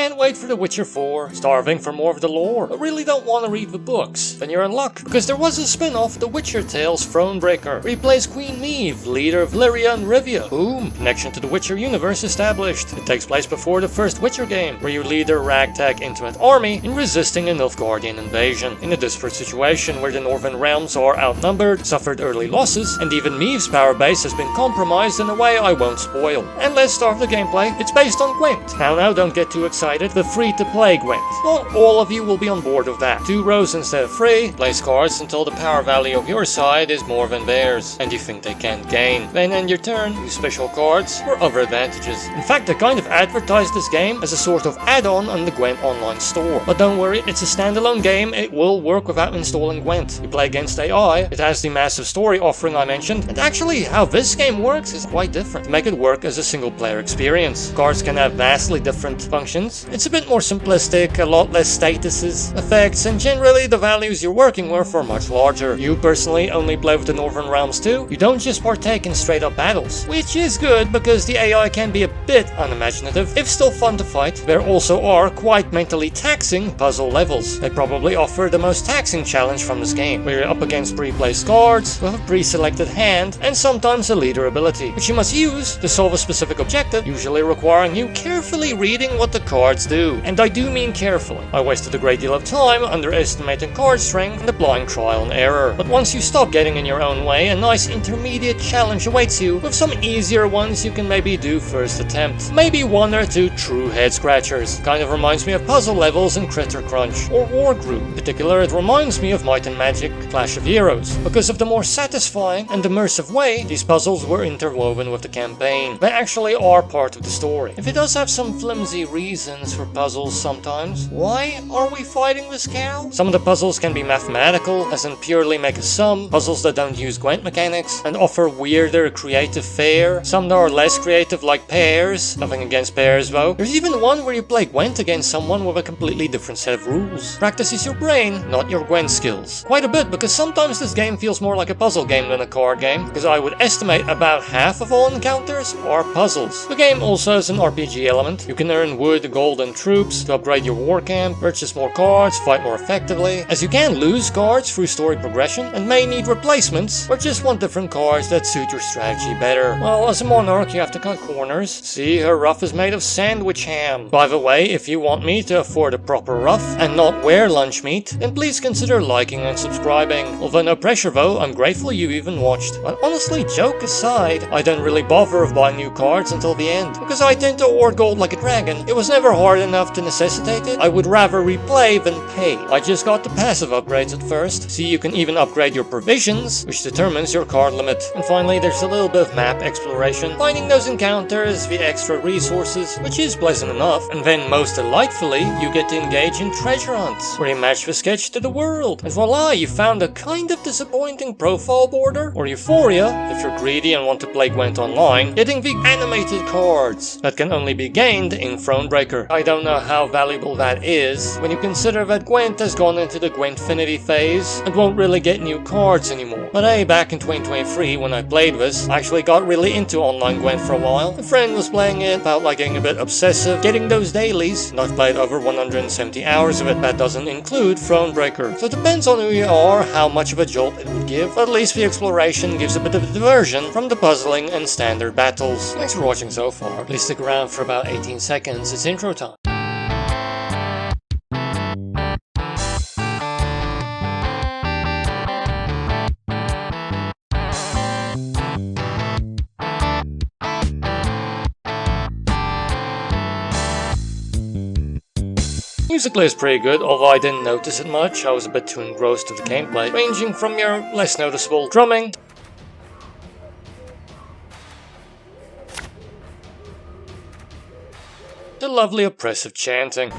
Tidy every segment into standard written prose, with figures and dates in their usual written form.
can't wait for The Witcher 4, starving for more of the lore, but really don't want to read the books, then you're in luck, because there was a spin-off, The Witcher Tales Thronebreaker, where you play as Queen Meve, leader of Lyria and Rivia. Boom! Connection to the Witcher universe established. It takes place before the first Witcher game, where you lead a ragtag intimate army in resisting a Nilfgaardian invasion. In a desperate situation where the Northern realms are outnumbered, suffered early losses, and even Meve's power base has been compromised in a way I won't spoil. And let's start the gameplay. It's based on Gwent. Now don't get too excited, the free-to-play Gwent. Not all of you will be on board with that. 2 rows instead of 3, place cards until the power value of your side is more than theirs, and you think they can't gain. Then end your turn, use special cards or other advantages. In fact, they kind of advertised this game as a sort of add-on on the Gwent online store. But don't worry, it's a standalone game, it will work without installing Gwent. You play against AI, it has the massive story offering I mentioned, and actually how this game works is quite different to make it work as a single player experience. Cards can have vastly different functions. It's a bit more simplistic, a lot less statuses, effects, and generally the values you're working with are much larger. You personally only play with the Northern Realms too. You don't just partake in straight up battles, which is good because the AI can be a bit unimaginative, if still fun to fight. There also are quite mentally taxing puzzle levels. They probably offer the most taxing challenge from this game, where you're up against pre-placed cards with a pre-selected hand and sometimes a leader ability, which you must use to solve a specific objective, usually requiring you carefully reading what the cards do. And I do mean carefully. I wasted a great deal of time underestimating card strength and applying trial and error. But once you stop getting in your own way, a nice intermediate challenge awaits you, with some easier ones you can maybe do first attempt. Maybe 1 or 2 true head scratchers. Kind of reminds me of puzzle levels in Critter Crunch or Wargroup. In particular, it reminds me of Might and Magic Clash of Heroes, because of the more satisfying and immersive way these puzzles were interwoven with the campaign. They actually are part of the story. If it does have some flimsy reasons for puzzles sometimes, why are we fighting this cow? Some of the puzzles can be mathematical, as in purely make a sum, puzzles that don't use Gwent mechanics, and offer weirder creative fare. Some that are less creative like pairs, nothing against pairs though. There's even one where you play Gwent against someone with a completely different set of rules. Practices your brain, not your Gwent skills. Quite a bit, because sometimes this game feels more like a puzzle game than a card game, because I would estimate about half of all encounters are puzzles. The game also has an RPG element. You can earn wood, gold and troops to upgrade your war camp, purchase more cards, fight more effectively, as you can lose cards through story progression and may need replacements or just want different cards that suit your strategy better. Well, as a monarch you have to cut corners. See, her ruff is made of sandwich ham. By the way, if you want me to afford a proper ruff and not wear lunch meat, then please consider liking and subscribing. Although no pressure though, I'm grateful you even watched. But honestly, joke aside, I don't really bother with buying new cards until the end, because I tend to hoard gold like a dragon. It was never hard enough to necessitate it. I would rather replay than pay. I just got the passive upgrades at first. See, you can even upgrade your provisions, which determines your card limit. And finally, there's a little bit of map exploration, finding those encounters, the extra resources, which is pleasant enough. And then most delightfully, you get to engage in treasure hunts, where you match the sketch to the world. And voila, you found a kind of disappointing profile border, or Euphoria, if you're greedy and want to play Gwent online, getting the animated cards that can only be gained in Thronebreaker. I don't know how valuable that is when you consider that Gwent has gone into the Gwentfinity phase and won't really get new cards anymore. But hey, back in 2023 when I played this, I actually got really into online Gwent for a while. A friend was playing it, felt like getting a bit obsessive, getting those dailies, and I've played over 170 hours of it. That doesn't include Thronebreaker. So it depends on who you are, how much of a jolt it would give, but at least the exploration gives a bit of a diversion from the puzzling and standard battles. Thanks for watching so far. Please stick around for about 18 seconds, it's intro time. Musically it's pretty good, although I didn't notice it much. I was a bit too engrossed with the gameplay, ranging from your less noticeable drumming to lovely oppressive chanting.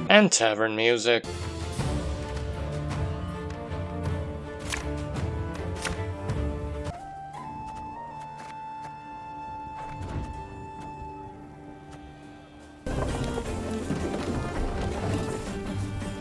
And tavern music.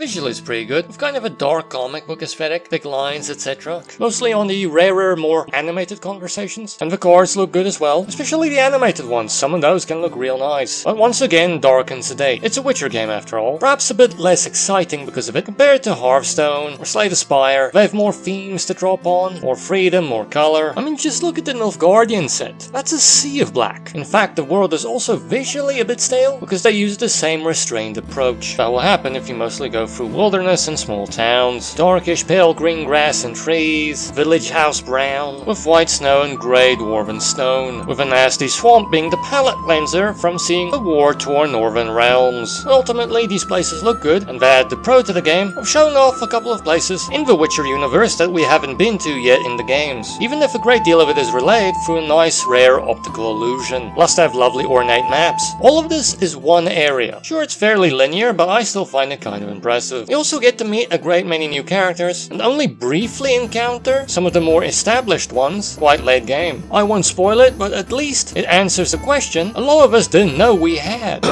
Visually it's pretty good, with kind of a dark comic book aesthetic, thick lines, etc. Mostly on the rarer, more animated conversations. And the cards look good as well, especially the animated ones. Some of those can look real nice. But once again, dark and sedate. It's a Witcher game after all. Perhaps a bit less exciting because of it, compared to Hearthstone or Slay the Spire. They have more themes to drop on, more freedom, more color. I mean, just look at the Nilfgaardian set. That's a sea of black. In fact, the world is also visually a bit stale because they use the same restrained approach. That will happen if you mostly go through wilderness and small towns. Darkish pale green grass and trees, village house brown, with white snow and grey dwarven stone, with a nasty swamp being the palette cleanser from seeing the war-torn northern realms. Ultimately, these places look good, and they add the pro to the game of showing off a couple of places in the Witcher universe that we haven't been to yet in the games, even if a great deal of it is relayed through a nice rare optical illusion. Plus they have lovely ornate maps. All of this is one area. Sure, it's fairly linear, but I still find it kind of impressive. You also get to meet a great many new characters, and only briefly encounter some of the more established ones quite late game. I won't spoil it, but at least it answers a question a lot of us didn't know we had.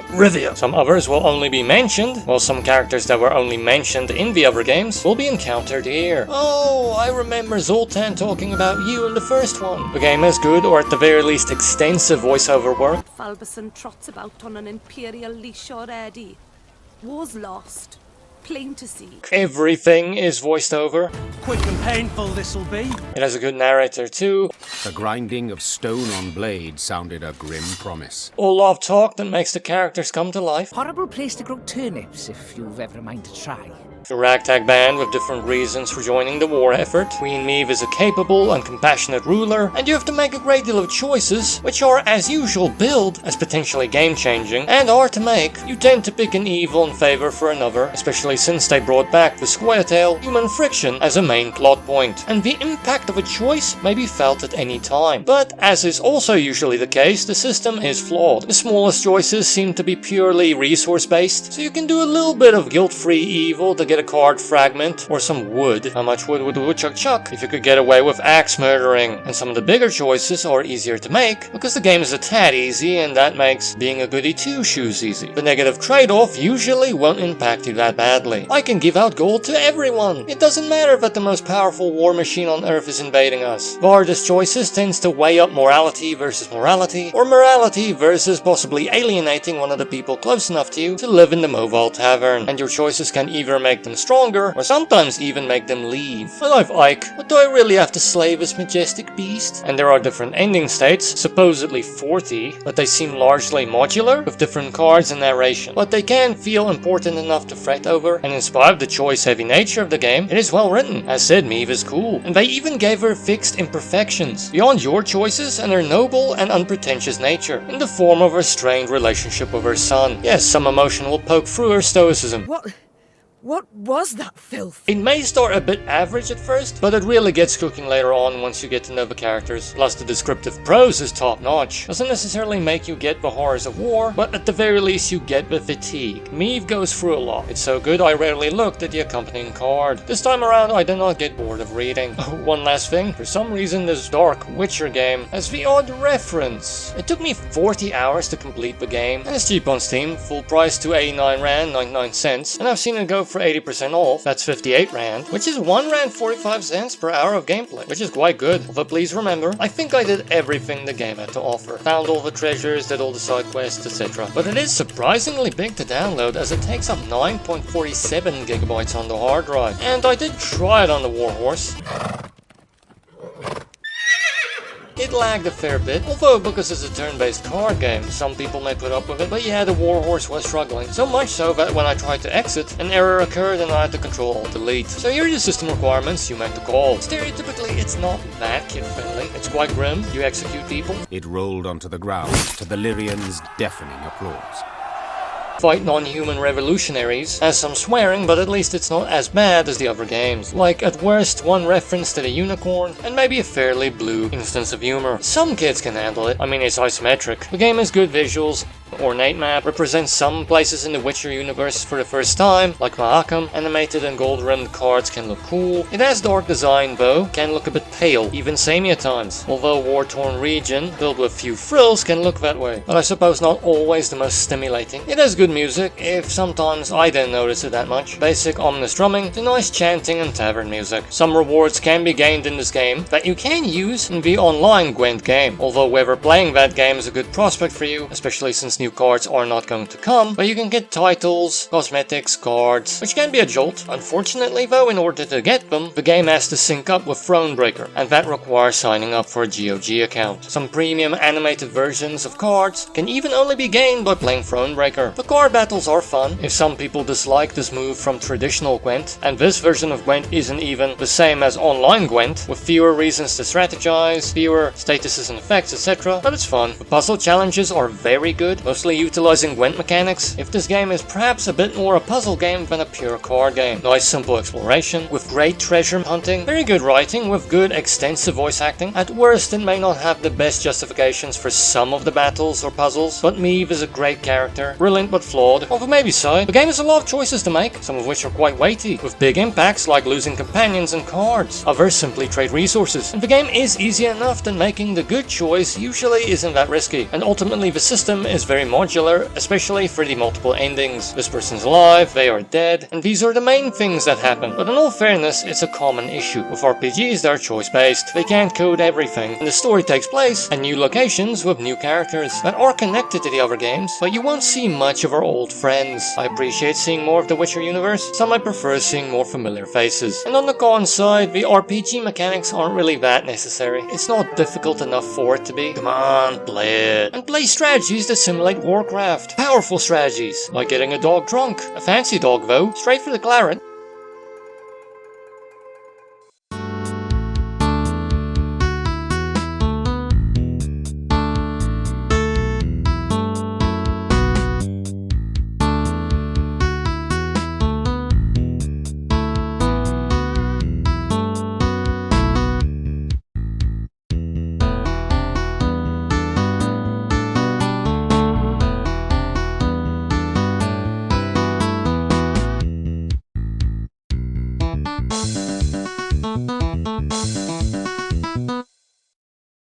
Rivia. Some others will only be mentioned, while some characters that were only mentioned in the other games will be encountered here. Oh, I remember Zoltan talking about you in the first one. The game is good, or at the very least extensive voiceover work. Falberson trots about on an imperial leash already. War's lost. Plain to see. Everything is voiced over. Quick and painful this'll be. It has a good narrator too. The grinding of stone on blade sounded a grim promise. Olaf talk that makes the characters come to life. Horrible place to grow turnips if you've ever a mind to try. A ragtag band with different reasons for joining the war effort. Queen Meve is a capable and compassionate ruler, and you have to make a great deal of choices, which are as usual billed as potentially game-changing, and are to make. You tend to pick an evil in favor for another, especially since they brought back the square tail, human friction, as a main plot point, and the impact of a choice may be felt at any time. But, as is also usually the case, the system is flawed. The smallest choices seem to be purely resource-based, so you can do a little bit of guilt-free evil to get a card fragment or some wood. How much wood would a woodchuck chuck if you could get away with axe murdering? And some of the bigger choices are easier to make because the game is a tad easy, and that makes being a goody two-shoes easy. The negative trade-off usually won't impact you that badly. I can give out gold to everyone. It doesn't matter that the most powerful war machine on Earth is invading us. The hardest choices tends to weigh up morality versus morality, or morality versus possibly alienating one of the people close enough to you to live in the mobile tavern. And your choices can either make them stronger, or sometimes even make them leave. I love Ike, but do I really have to slay this majestic beast? And there are different ending states, supposedly 40, but they seem largely modular, with different cards and narration. But they can feel important enough to fret over, and in spite of the choice-heavy nature of the game, it is well written. As said, Meve is cool, and they even gave her fixed imperfections, beyond your choices and her noble and unpretentious nature, in the form of her strained relationship with her son. Yes, some emotion will poke through her stoicism. What was that filth? It may start a bit average at first, but it really gets cooking later on once you get to know the characters. Plus the descriptive prose is top notch. Doesn't necessarily make you get the horrors of war, but at the very least you get the fatigue. Meve goes through a lot. It's so good I rarely looked at the accompanying card. This time around I did not get bored of reading. Oh, one last thing. For some reason this Dark Witcher game has the odd reference. It took me 40 hours to complete the game, and it's cheap on Steam, full price to 89 Rand 99 cents, and I've seen it go for 80% off. That's 58 Rand, which is 1 Rand 45 cents per hour of gameplay, which is quite good. Although please remember, I think I did everything the game had to offer. Found all the treasures, did all the side quests, etc. But it is surprisingly big to download, as it takes up 9.47 gigabytes on the hard drive. And I did try it on the Warhorse. It lagged a fair bit, although because it's a turn-based card game, some people may put up with it, but yeah, the Warhorse was struggling. So much so that when I tried to exit, an error occurred and I had to Control-Alt-Delete. So here are the system requirements you make the call. Stereotypically, it's not that kid-friendly. It's quite grim. You execute people. It rolled onto the ground to the Lyrians' deafening applause. Fight non-human revolutionaries, has some swearing, but at least it's not as bad as the other games. Like, at worst, one reference to the unicorn, and maybe a fairly blue instance of humor. Some kids can handle it. I mean, it's isometric. The game has good visuals, Ornate map represents some places in the Witcher universe for the first time, like Mahakam. Animated and gold-rimmed cards can look cool. It has dark design though, can look a bit pale, even samey at times. Although a war-torn region, filled with few frills, can look that way. But I suppose not always the most stimulating. It has good music, if sometimes I didn't notice it that much. Basic ominous drumming to nice chanting and tavern music. Some rewards can be gained in this game that you can use in the online Gwent game. Although whether playing that game is a good prospect for you, especially since new cards are not going to come, but you can get titles, cosmetics, cards, which can be a jolt. Unfortunately though, in order to get them, the game has to sync up with Thronebreaker, and that requires signing up for a GOG account. Some premium animated versions of cards can even only be gained by playing Thronebreaker. The card battles are fun, if some people dislike this move from traditional Gwent, and this version of Gwent isn't even the same as online Gwent, with fewer reasons to strategize, fewer statuses and effects, etc., but it's fun. The puzzle challenges are very good, mostly utilizing Gwent mechanics, if this game is perhaps a bit more a puzzle game than a pure card game. Nice simple exploration, with great treasure hunting, very good writing with good extensive voice acting. At worst, it may not have the best justifications for some of the battles or puzzles, but Meave is a great character, brilliant but flawed. On the maybe side, the game has a lot of choices to make, some of which are quite weighty, with big impacts like losing companions and cards. Others simply trade resources, and the game is easy enough that making the good choice usually isn't that risky, and ultimately the system is very modular, especially for the multiple endings. This person's alive, they are dead, and these are the main things that happen. But in all fairness, it's a common issue. With RPGs, they're choice-based. They can't code everything, and the story takes place at new locations with new characters that are connected to the other games, but you won't see much of our old friends. I appreciate seeing more of the Witcher universe, some I prefer seeing more familiar faces. And on the con side, the RPG mechanics aren't really that necessary. It's not difficult enough for it to be. Come on, play it. And play strategies that simulate Warcraft. Powerful strategies, like getting a dog drunk. A fancy dog though, straight for the claret.